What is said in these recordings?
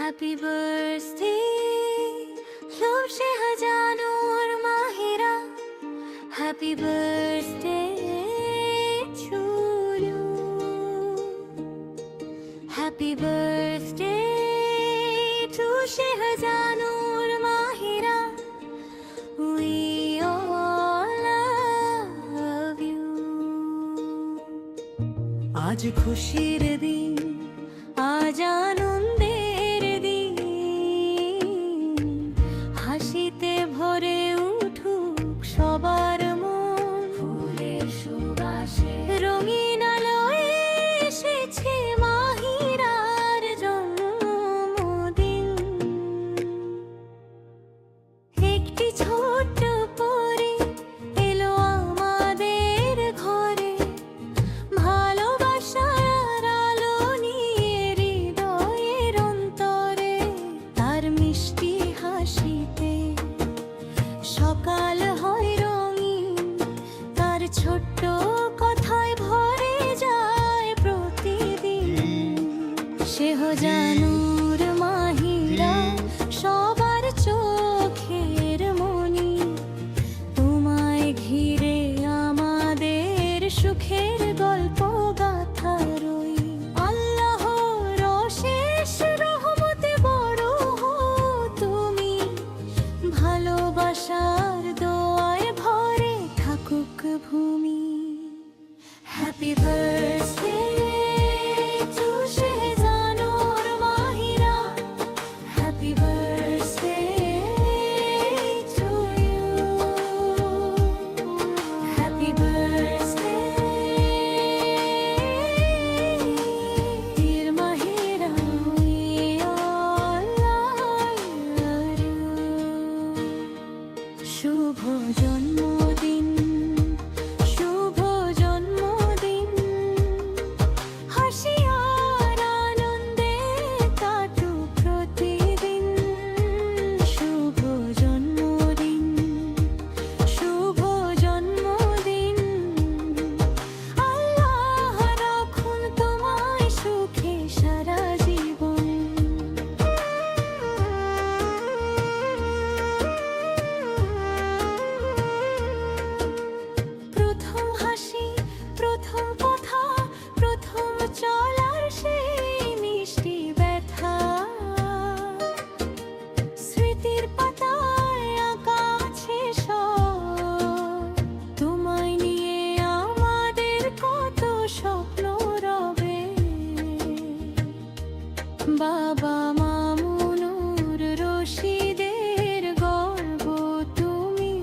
Happy birthday, love she hajanur mahira. Happy birthday to you. Happy birthday to she hajanur mahira. We all love you. আজ খুশির দিন, আজ আনন্দের দিন, হাসিতে ভরে উঠুক সবার মন। ফুলের সুবাসে রঙিন আলোয় এসেছে মাহিরার জন্মদিন। একটি ছোট্ট পরী এলো আমাদের ঘরে, ভালোবাসার আলো নিয়ে হৃদয়ের অন্তরে। তার মিষ্টি হাসিতে সকাল হয় রঙিন, তার ছোট্ট কথায় ভরে যায় প্রতিদিন। সেহ জানুর মাহিরা সবার চোখের মনি, তোমায় ঘিরে আমাদের সুখের গল্প গাথা রই। আল্লাহর অশেষ রহমতে বড় হও তুমি, ভালোবাসার দোয়ায় ভরে থাকুক ভূমি। Happy birthday to Shehjanur Mahira, happy birthday to you, happy birthday dear Mahira, we all love you. শুভ জন্মদিন, শুভ জন্মদিন, হাসি আর আনন্দে কাটুক প্রতিদিন। শুভ জন্মদিন, শুভ জন্মদিন, আল্লাহ রাখুন তোমায় সুখে সারা জীবন। প্রথম হাসি, প্রথম কথা, প্রথম চলার সেই মিষ্টি ব্যথা, স্মৃতির পাতায় আঁকা আছে সব। তোমায় নিয়ে আমাদের কত স্বপ্ন রবে। বাবা মামুনুর রশিদের গর্ব তুমি,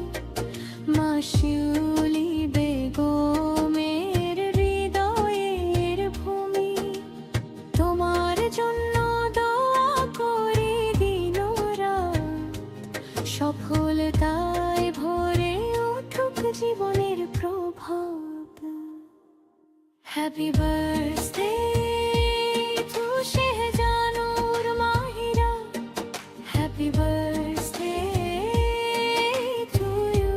মাশিউলি বেগমের হৃদয়ের ভূমি। তোমার জন্য দোয়া করি দিন রাত, সফলতায় ভরে উঠুক জীবনের প্রভাত। Happy birthday to Shehjanur Mahira, happy birthday to you,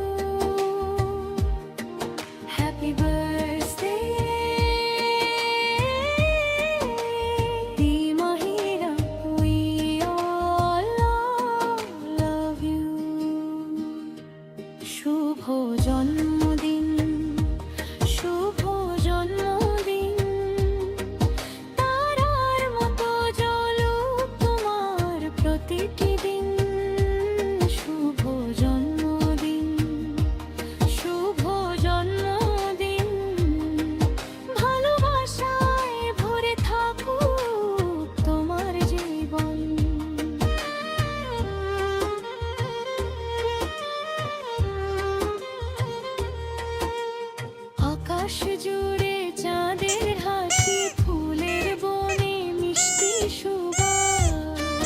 happy birthday dear Mahira, we all love you. শুভ জন্মদিন, শুভ জন্মদিন, তারার মতো জ্বলুক তোমার প্রতিটি দিন। শুভ জন্মদিন, শুভ জন্মদিন, ভালোবাসায় ভরে থাকুক তোমার জীবন। আকাশ জুড়ে চাঁদের হাসি, ফুলের বনে মিষ্টি সুবাস।